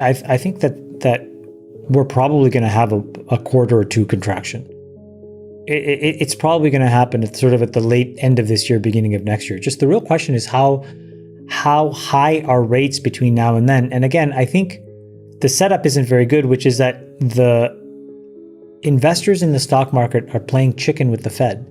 I think that we're probably going to have a quarter or two contraction. It's probably going to happen at sort of at the late end of this year, beginning of next year. Just the real question is how high are rates between now and then? And again, I think the setup isn't very good, which is that the investors in the stock market are playing chicken with the Fed.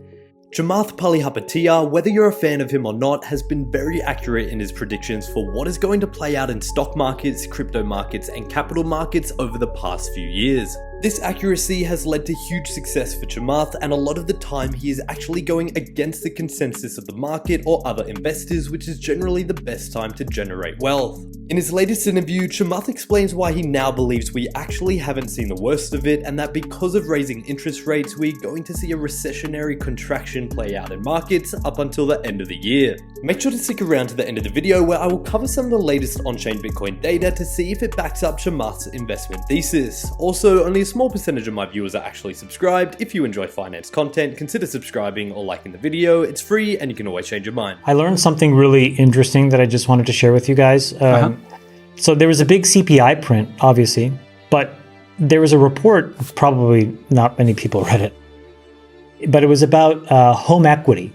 Chamath Palihapitiya, whether you're a fan of him or not, has been very accurate in his predictions for what is going to play out in stock markets, crypto markets, and capital markets over the past few years. This accuracy has led to huge success for Chamath, and a lot of the time he is actually going against the consensus of the market or other investors, which is generally the best time to generate wealth. In his latest interview, Chamath explains why he now believes we actually haven't seen the worst of it, and that because of raising interest rates, we're going to see a recessionary contraction play out in markets up until the end of the year. Make sure to stick around to the end of the video where I will cover some of the latest on-chain Bitcoin data to see if it backs up Chamath's investment thesis. Also, only a small percentage of my viewers are actually subscribed. If you enjoy finance content, consider subscribing or liking the video. It's free and you can always change your mind. I learned something really interesting that I just wanted to share with you guys. So there was a big CPI print, obviously, but there was a report, probably not many people read it, but it was about home equity.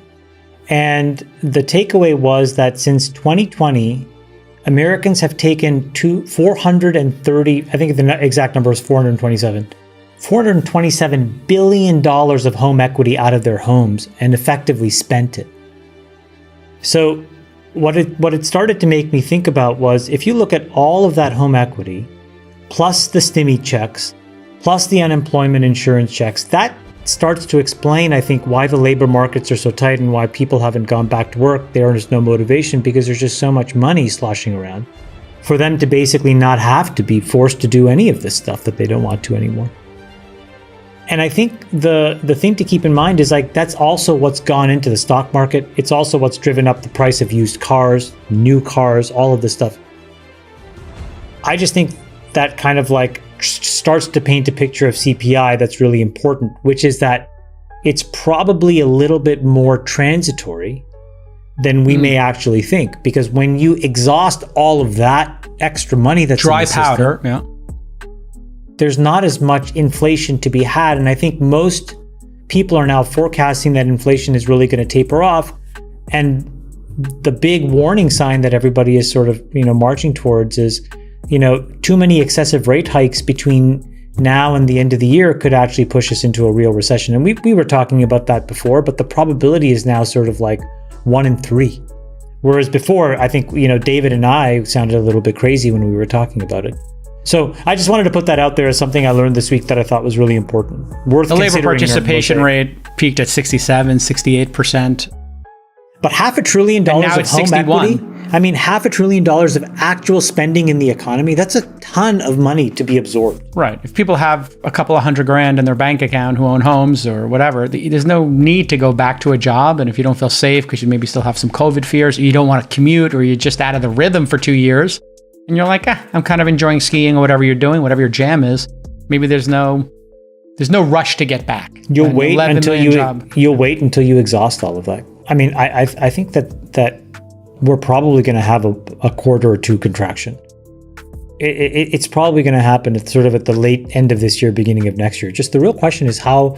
And the takeaway was that since 2020, Americans have taken 430, I think the exact number is $427 billion of home equity out of their homes and effectively spent it. So what it started to make me think about was, if you look at all of that home equity, plus the stimmy checks, plus the unemployment insurance checks, that starts to explain, I think, why the labor markets are so tight and why people haven't gone back to work. There is no motivation because there's just so much money sloshing around for them to basically not have to be forced to do any of this stuff that they don't want to anymore. And I think the thing to keep in mind is, like, that's also what's gone into the stock market. It's also what's driven up the price of used cars, new cars, all of this stuff. I just think that kind of like starts to paint a picture of CPI that's really important, which is that it's probably a little bit more transitory than we may actually think. Because when you exhaust all of that extra money that's dry in the powder, system, there's not as much inflation to be had. And I think most people are now forecasting that inflation is really going to taper off. And the big warning sign that everybody is sort of, marching towards is, too many excessive rate hikes between now and the end of the year could actually push us into a real recession. And we were talking about that before, but the probability is now sort of like 1 in 3. Whereas before, I think, David and I sounded a little bit crazy when we were talking about it. So I just wanted to put that out there as something I learned this week that I thought was really important. Worth the labor participation rate peaked at 67, 68%. But $500 billion of home 61. equity, $500 billion of actual spending in the economy, that's a ton of money to be absorbed. Right. If people have a couple of $100,000 in their bank account who own homes or whatever, there's no need to go back to a job. And if you don't feel safe because you maybe still have some COVID fears, or you don't want to commute, or you're just out of the rhythm for 2 years, and you're like, I'm kind of enjoying skiing or whatever you're doing, whatever your jam is, maybe there's no rush to get back. You'll wait until you exhaust all of that. I think that we're probably going to have a quarter or two contraction. It's probably going to happen at sort of at the late end of this year, beginning of next year. Just the real question is how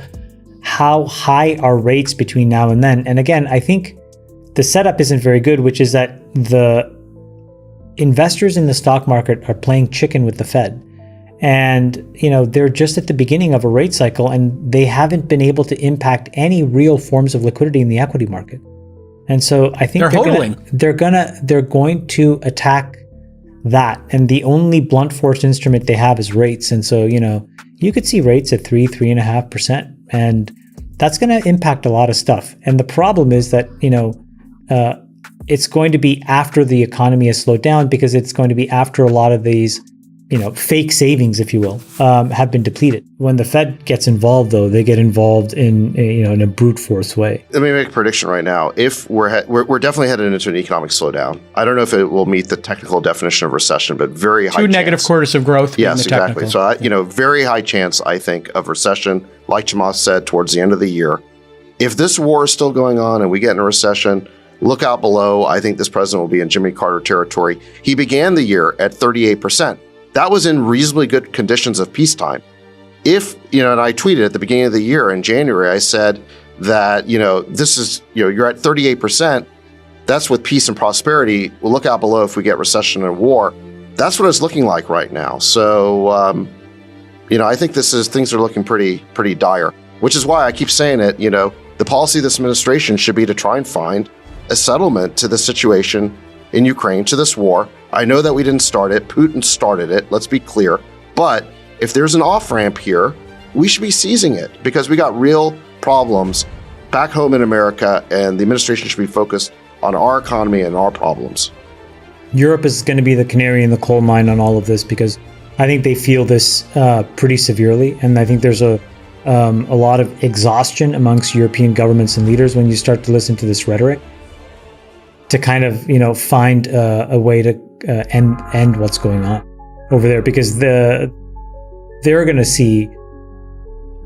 high are rates between now and then? And again, I think the setup isn't very good, which is that the investors in the stock market are playing chicken with the Fed. And, they're just at the beginning of a rate cycle, and they haven't been able to impact any real forms of liquidity in the equity market. And so I think they're going to attack that. And the only blunt force instrument they have is rates. And so, you could see rates at 3.5%, and that's going to impact a lot of stuff. And the problem is that, it's going to be after the economy has slowed down, because it's going to be after a lot of these, fake savings, if you will, have been depleted. When the Fed gets involved, though, they get involved in a brute force way. Let me make a prediction right now. If we're definitely headed into an economic slowdown. I don't know if it will meet the technical definition of recession, but very high chance. 2 negative quarters of growth. Yes, exactly. So, very high chance, I think, of recession, like Chamath said, towards the end of the year. If this war is still going on and we get in a recession, look out below. I think this president will be in Jimmy Carter territory. He began the year at 38%. that was in reasonably good conditions of peacetime. If, and I tweeted at the beginning of the year in January, I said that, this is, you're at 38%. That's with peace and prosperity. We'll look out below if we get recession and war. That's what it's looking like right now. So, I think things are looking pretty dire, which is why I keep saying it. The policy of this administration should be to try and find a settlement to the situation in Ukraine, to this war. I know that we didn't start it. Putin started it. Let's be clear. But if there's an off-ramp here, we should be seizing it because we got real problems back home in America, and the administration should be focused on our economy and our problems. Europe is going to be the canary in the coal mine on all of this because I think they feel this pretty severely, and I think there's a lot of exhaustion amongst European governments and leaders when you start to listen to this rhetoric to kind of find a way to end what's going on over there, because they're going to see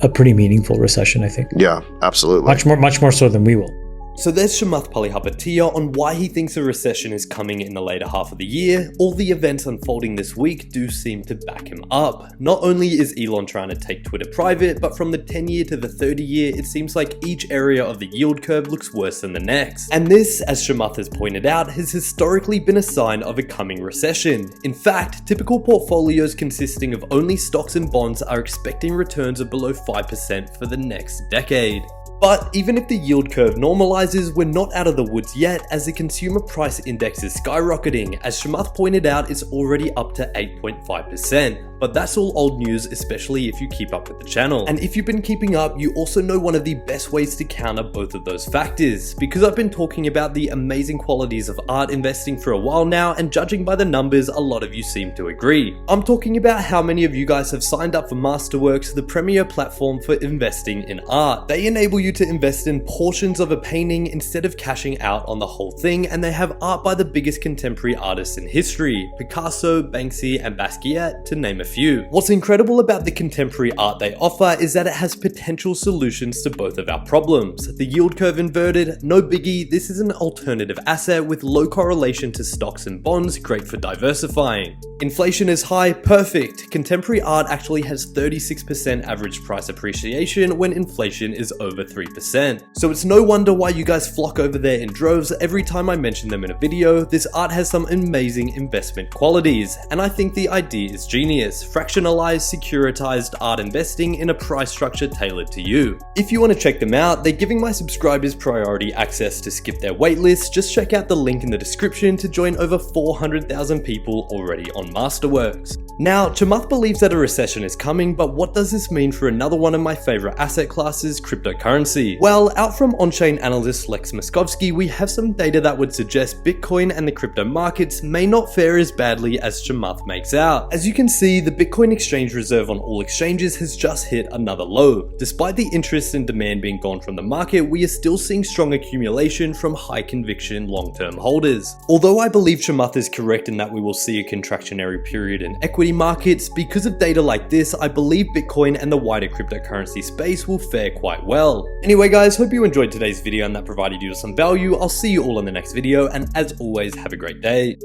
a pretty meaningful recession, I think. Yeah, absolutely. Much more so than we will. So there's Chamath Palihapitiya on why he thinks a recession is coming in the later half of the year. All the events unfolding this week do seem to back him up. Not only is Elon trying to take Twitter private, but from the 10-year to the 30-year, it seems like each area of the yield curve looks worse than the next. And this, as Chamath has pointed out, has historically been a sign of a coming recession. In fact, typical portfolios consisting of only stocks and bonds are expecting returns of below 5% for the next decade. But even if the yield curve normalizes, we're not out of the woods yet, as the consumer price index is skyrocketing. As Chamath pointed out, it's already up to 8.5%. But that's all old news, especially if you keep up with the channel. And if you've been keeping up, you also know one of the best ways to counter both of those factors. Because I've been talking about the amazing qualities of art investing for a while now, and judging by the numbers, a lot of you seem to agree. I'm talking about how many of you guys have signed up for Masterworks, the premier platform for investing in art. They enable you to invest in portions of a painting instead of cashing out on the whole thing, and they have art by the biggest contemporary artists in history, Picasso, Banksy, and Basquiat, to name a few. What's incredible about the contemporary art they offer is that it has potential solutions to both of our problems. The yield curve inverted, no biggie, this is an alternative asset with low correlation to stocks and bonds, great for diversifying. Inflation is high, perfect. Contemporary art actually has 36% average price appreciation when inflation is over 3%. So it's no wonder why you guys flock over there in droves every time I mention them in a video. This art has some amazing investment qualities, and I think the idea is genius. Fractionalized, securitized art investing in a price structure tailored to you. If you want to check them out, they're giving my subscribers priority access to skip their waitlist. Just check out the link in the description to join over 400,000 people already on Masterworks. Now, Chamath believes that a recession is coming, but what does this mean for another one of my favorite asset classes, cryptocurrency? Well, out from on-chain analyst Lex Moskovsky, we have some data that would suggest Bitcoin and the crypto markets may not fare as badly as Chamath makes out. As you can see, the Bitcoin exchange reserve on all exchanges has just hit another low. Despite the interest and demand being gone from the market, we are still seeing strong accumulation from high conviction long-term holders. Although I believe Chamath is correct in that we will see a contractionary period in equity markets, because of data like this, I believe Bitcoin and the wider cryptocurrency space will fare quite well. Anyway guys, hope you enjoyed today's video and that provided you with some value. I'll see you all in the next video, and as always, have a great day.